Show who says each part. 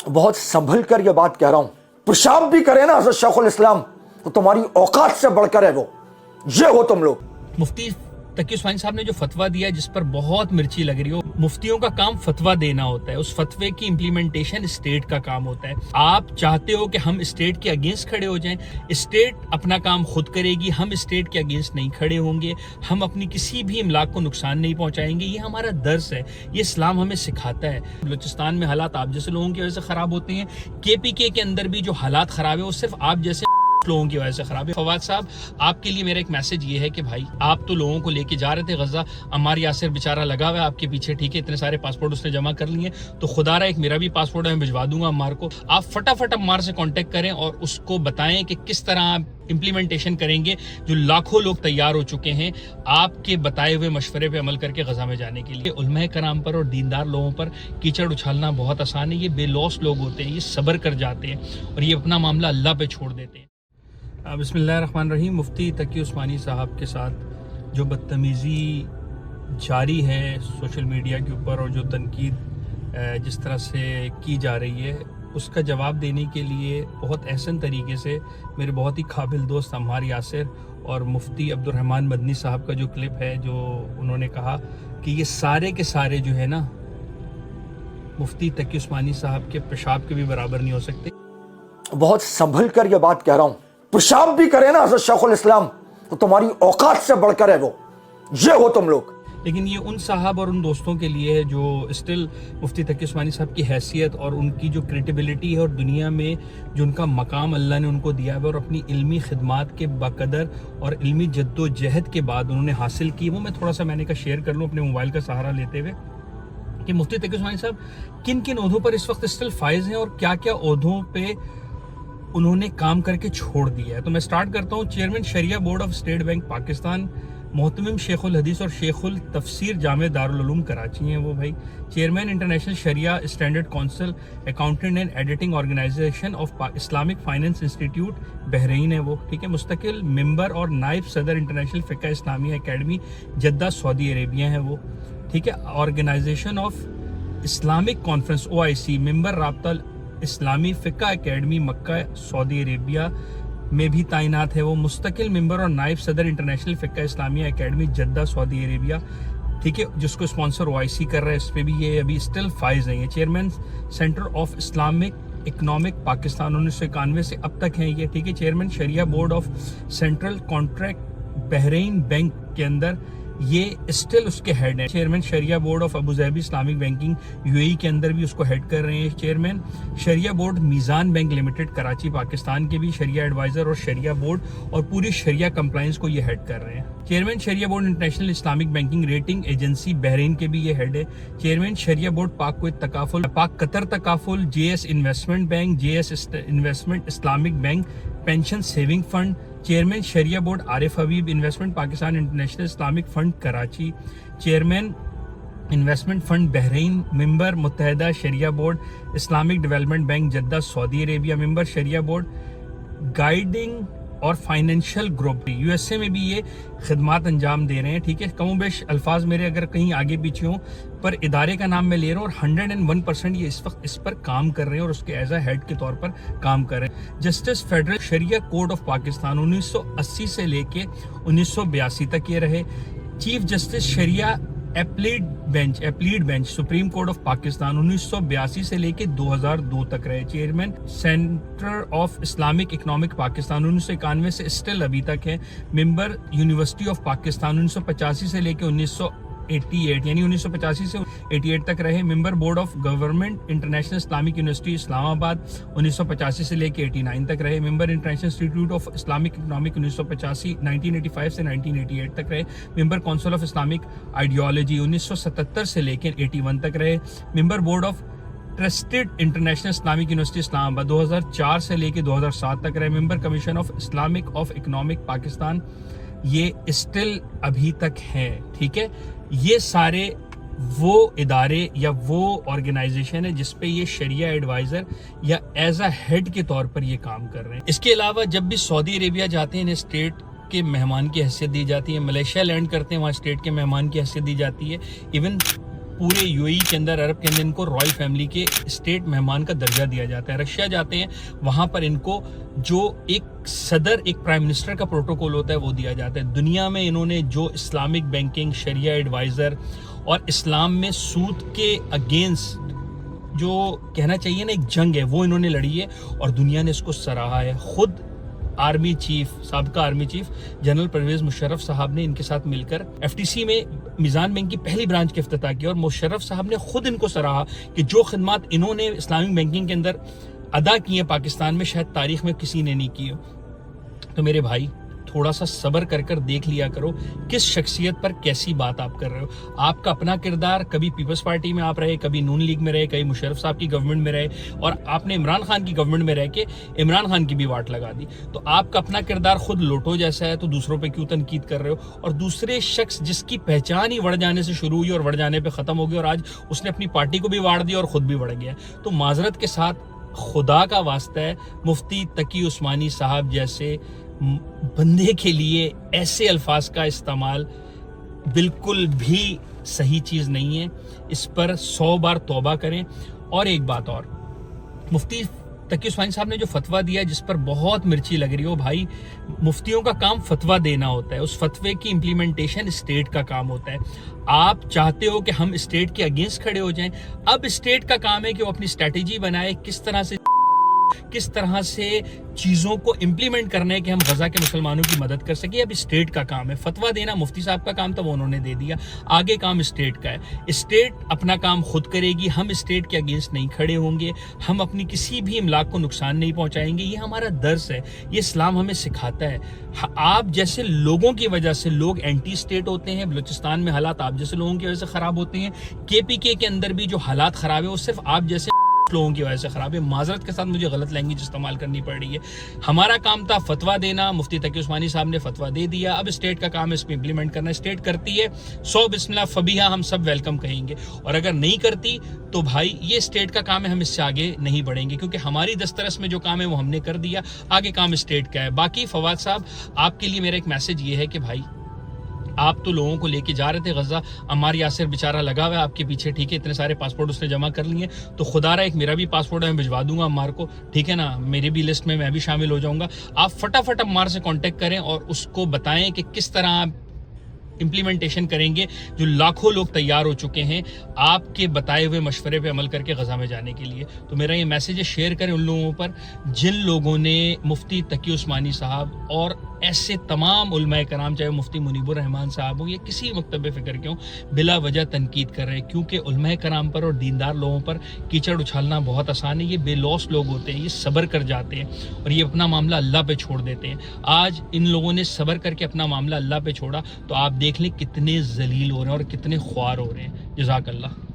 Speaker 1: बहुत संभल कर ये बात कह रहा हूं, पेशाब भी करे ना हज़रत शेखुल इस्लाम तो तुम्हारी औकात से बढ़कर है वो। ये हो तुम लोग।
Speaker 2: मुफ्ती तकी उस्मानी साहब ने जो फतवा दिया है, जिस पर बहुत मिर्ची लग रही हो, मुफ्तियों का काम फतवा देना होता है, उस फतवे की इम्प्लीमेंटेशन स्टेट का काम होता है। आप चाहते हो कि हम स्टेट के अगेंस्ट खड़े हो जाएं, स्टेट अपना काम खुद करेगी, हम स्टेट के अगेंस्ट नहीं खड़े होंगे, हम अपनी किसी भी इमलाक को नुकसान नहीं पहुंचाएंगे। ये हमारा दर्स है, ये इस्लाम हमें सिखाता है। बलूचिस्तान में हालात आप जैसे लोगों की वजह से खराब होते हैं, KPK के अंदर भी जो हालात खराब है वो सिर्फ आप जैसे लोगों की वजह से खराब है। फवाद साहब, आपके लिए मेरा एक मैसेज ये है कि भाई आप तो लोगों को लेके जा रहे थे गजा, अम्मार यासिर बेचारा लगा हुआ है आपके पीछे, ठीक है, इतने सारे पासपोर्ट उसने जमा कर लिए, तो खुदा रहा एक मेरा भी पासपोर्ट है, मैं भिजवा दूंगा अम्मार को। आप फटाफट अम्मार से कांटेक्ट करें और उसको बताएं कि किस तरह आप इंप्लीमेंटेशन करेंगे। जो लाखों लोग तैयार हो चुके हैं आपके बताए हुए मशवरे पे अमल करके गजा में जाने के लिए। उलमाए कराम पर और दीनदार लोगों पर कीचड़ उछालना बहुत आसान है। ये बेलौस लोग होते हैं, ये सब्र कर जाते हैं और ये अपना मामला अल्लाह पे छोड़ देते हैं। बिस्मिल्लाहिर्रहमानिर्रहीम। मुफ्ती तकी उस्मानी साहब के साथ जो बदतमीज़ी जारी है सोशल मीडिया के ऊपर और जो तनकीद जिस तरह से की जा रही है, उसका जवाब देने के लिए बहुत एहसन तरीके से मेरे बहुत ही काबिल दोस्त अम्मार यासिर और मुफ्ती अब्दुर्रहमान मदनी साहब का जो क्लिप है, जो उन्होंने कहा कि ये सारे के सारे जो है ना मुफ्ती तकी उस्मानी साहब के पेशाब के भी बराबर नहीं हो सकते।
Speaker 1: बहुत संभल कर ये बात कह रहा हूं, पेशाब भी करे ना हज़रत शेखुल इस्लाम तो तुम्हारी औकात से बढ़कर है वो। ये हो तुम लोग।
Speaker 2: लेकिन ये उन साहब और उन दोस्तों के लिए है जो स्टिल मुफ्ती तकी उस्मानी साहब की हैसियत और उनकी जो क्रेडिबिलिटी है और दुनिया में जो उनका मकाम अल्लाह ने उनको दिया है और अपनी इल्मी खिदमात के बकदर और इल्मी जद्दोजहद के बाद उन्होंने हासिल की, वो मैं थोड़ा सा मैंने कहा शेयर कर लूँ अपने मोबाइल का सहारा लेते हुए कि मुफ्ती तकी उस्मानी साहब किन किन ओहदों पर इस वक्त स्टिल फाइज हैं और क्या क्या ओहदों पर उन्होंने काम करके छोड़ दिया है। तो मैं स्टार्ट करता हूँ। चेयरमैन शरिया board of state bank Pakistan, मोहतमिम शेखुल हदीस और शेखुल तफसीर जामे दारुल उलूम कराची हैं वो भाई। चेयरमैन इंटरनेशनल शरिया standard council, accountant and auditing organization of Islamic finance institute Bahrain है वो, ठीक है। मुस्तकिल मेंबर और नायब सदर इंटरनेशनल फ़िक़्ह इस्लामी एकेडमी जद्दा सऊदी अरेबिया है वो, ठीक है। Organization of Islamic conference OIC member, राब्ता इस्लामी फ़िक़्ह एकेडमी मक्का सऊदी अरेबिया में भी तैनात है वो। मुस्तकिल मेंबर और नायब सदर इंटरनेशनल फ़िक़्ह इस्लामी एकेडमी जद्दा सऊदी अरेबिया, ठीक है, जिसको स्पॉन्सर OIC कर रहा है, इस पर भी ये अभी स्टिल फाइज हैं। Chairman centre of Islamic economic Pakistan 1991 से अब तक हैं ये, ठीक है। चेयरमैन शरिया board of central contract Bahrain bank के अंदर ये स्टिल उसके हेड हैं। चेयरमैन शरिया board of Abu Dhabi Islamic banking UAE के अंदर भी उसको हेड कर रहे हैं। चेयरमैन शरिया board Meezan bank limited Karachi Pakistan के भी शरिया एडवाइज़र और शरिया बोर्ड और पूरी शरिया कंप्लाइंस को ये हेड कर रहे हैं। चेयरमैन शरिया board international Islamic banking rating agency Bahrain के भी ये हेड है। चेयरमैन शरिया बोर्ड पाक कुवैत तकाफुल, पाक कतर तकाफुल, JS investment bank, JS investment Islamic bank, pension saving fund. Chairman शरिया board Arif Habib investment Pakistan international Islamic fund Karachi. Chairman investment fund Bahrain, member मुत्तहदा शरिया board Islamic development bank Jeddah Saudi Arabia, member शरिया board guiding और financial group USA में भी ये खिदमात अंजाम दे रहे हैं, ठीक है। कमोबेश अल्फाज मेरे अगर कहीं आगे पीछे हों पर इदारे का नाम मैं ले रहा हूँ और 101% ये इस वक्त इस पर काम कर रहे हैं और उसके एज अ हेड के तौर पर काम कर रहे हैं। जस्टिस फेडरल शरिया कोर्ट ऑफ पाकिस्तान 1980 से लेके 1982 तक ये रहे। चीफ जस्टिस शरिया applied bench supreme court of Pakistan 1982 से लेके 2002 तक रहे। Chairman centre of Islamic economic Pakistan 1991 से स्टिल अभी तक है। मेंबर यूनिवर्सिटी ऑफ पाकिस्तान 1985 से लेके 1988 यानी 1985 से 88 तक रहे। Member board of government international Islamic university Islamabad 1985 से लेके 89 तक रहे। Member international institute of Islamic economic 1985 से 1988 तक रहे। Member council of Islamic ideology 1977 से लेकर 81 तक रहे। Member board of trusted international Islamic university Islamabad 2004 से लेकर 2007 तक रहे। Member commission of Islamic of economic Pakistan, ये स्टिल अभी तक है, ठीक है। ये सारे वो इदारे या वो ऑर्गेनाइजेशन है जिसपे ये शरिया एडवाइजर या एज अ हेड के तौर पर ये काम कर रहे हैं। इसके अलावा जब भी सऊदी अरेबिया जाते हैं इन्हें स्टेट के मेहमान की हैसियत दी जाती है। मलेशिया लैंड करते हैं वहाँ स्टेट के मेहमान की हैसियत दी जाती है। इवन पूरे यूएई के अंदर, अरब के अंदर इनको रॉयल फैमिली के स्टेट मेहमान का दर्जा दिया जाता है। रशिया जाते हैं, वहाँ पर इनको जो एक सदर, एक प्राइम मिनिस्टर का प्रोटोकॉल होता है वो दिया जाता है। दुनिया में इन्होंने जो इस्लामिक बैंकिंग, शरिया एडवाइज़र और इस्लाम में सूद के अगेंस्ट जो कहना चाहिए ना एक जंग है, वो इन्होंने लड़ी है और दुनिया ने इसको सराहा है। खुद आर्मी चीफ, साबिका army chief general Pervez Musharraf साहब ने इनके साथ मिलकर एफटीसी में मीज़ान बैंक की पहली ब्रांच के इफ्तिताह किया और मुशर्रफ साहब ने खुद इनको सराहा कि जो खिदमत इन्होंने इस्लामिक बैंकिंग के अंदर अदा की है पाकिस्तान में, शायद तारीख में किसी ने नहीं की हो। तो मेरे भाई, थोड़ा सा सब्र कर देख लिया करो किस शख्सियत पर कैसी बात आप कर रहे हो। आपका अपना किरदार, कभी पीपल्स पार्टी में आप रहे, कभी नून लीग में रहे, कभी मुशर्रफ साहब की गवर्नमेंट में रहे और आपने इमरान खान की गवर्नमेंट में रह के इमरान खान की भी वाट लगा दी। तो आपका अपना किरदार खुद लोटो जैसा है, तो दूसरों पे क्यों तनकीद कर रहे हो। और दूसरे शख्स जिसकी पहचान ही वड़ जाने से शुरू हुई और वड़ जाने पर ख़त्म हो गई और आज उसने अपनी पार्टी को भी वाड़ दिया और खुद भी वड़ गया, तो माजरत के साथ खुदा का वास्ता है, मुफ्ती तकी उस्मानी साहब जैसे बंदे के लिए ऐसे अल्फाज का इस्तेमाल बिल्कुल भी सही चीज़ नहीं है। इस पर 100 बार तौबा करें। और एक बात और, मुफ्ती तकी उस्मानी साहब ने जो फतवा दिया जिस पर बहुत मिर्ची लग रही हो, भाई मुफ्तियों का काम फतवा देना होता है, उस फतवे की इम्प्लीमेंटेशन स्टेट का काम होता है। आप चाहते हो कि हम स्टेट के अगेंस्ट खड़े हो जाएं, अब स्टेट का काम है कि वो अपनी स्ट्रैटेजी बनाए, किस तरह से चीज़ों को इम्प्लीमेंट करना है कि हम गजा के मुसलमानों की मदद कर सके। अब स्टेट का काम है। फतवा देना मुफ्ती साहब का काम था, वो उन्होंने दे दिया, आगे काम स्टेट का है। स्टेट अपना काम खुद करेगी, हम स्टेट के अगेंस्ट नहीं खड़े होंगे, हम अपनी किसी भी इमलाक को नुकसान नहीं पहुंचाएंगे। ये हमारा दर्स है, ये इस्लाम हमें सिखाता है। आप जैसे लोगों की वजह से लोग एंटी स्टेट होते हैं। बलूचिस्तान में हालात आप जैसे लोगों की वजह से ख़राब होते हैं। केपीके के अंदर भी जो हालात ख़राब है वो सिर्फ आप जैसे लोगों की वजह से खराब है। माजरत के साथ मुझे गलत लैंग्वेज इस्तेमाल करनी पड़ रही है। हमारा काम था फतवा देना, मुफ्ती तकी उस्मानी साहब ने फतवा दे दिया, अब स्टेट का काम है इसको इंप्लीमेंट करना। स्टेट करती है 100 बिस्मिल्लाह फबीहा हम सब वेलकम कहेंगे, और अगर नहीं करती तो भाई ये स्टेट का काम है, हम इससे आगे नहीं बढ़ेंगे, क्योंकि हमारी दस्तरस में जो काम है वो हमने कर दिया, आगे काम स्टेट का है। बाकी फवाद साहब, आपके लिए मेरा एक मैसेज ये है कि भाई आप तो लोगों को लेके जा रहे थे गजा, अम्मार यासिर बेचारा लगा हुआ है आपके पीछे, ठीक है, इतने सारे पासपोर्ट उसने जमा कर लिए, तो खुदा रहा एक मेरा भी पासपोर्ट है, मैं भिजवा दूंगा अम्मार को, ठीक है ना, मेरी भी लिस्ट में मैं भी शामिल हो जाऊंगा। आप फटाफट अम्मार से कांटेक्ट करें और उसको बताएं कि किस तरह आप इम्प्लीमेंटेशन करेंगे। जो लाखों लोग तैयार हो चुके हैं आपके बताए हुए मशवरे पे अमल करके गजा में जाने के लिए। तो मेरा ये मैसेज है, शेयर करें उन लोगों पर जिन लोगों ने मुफ्ती तकी उस्मानी साहब और ऐसे तमाम उलमाए कराम, चाहे मुफ्ती मुनीबुर रहमान साहब हो या किसी मकतब फ़िक्र के हों, बिला वजह तनकीद कर रहे हैं, क्योंकि उलमाए कराम पर और दीनदार लोगों पर कीचड़ उछालना बहुत आसान है। ये बेलौस लोग होते हैं, ये सब्र कर जाते हैं और ये अपना मामला अल्लाह पे छोड़ देते हैं। आज इन लोगों ने सब्र करके अपना मामला अल्लाह पे छोड़ा, तो आप देख लें कितने जलील हो रहे हैं और कितने ख्वार हो रहे हैं। जज़ाकल्लाह।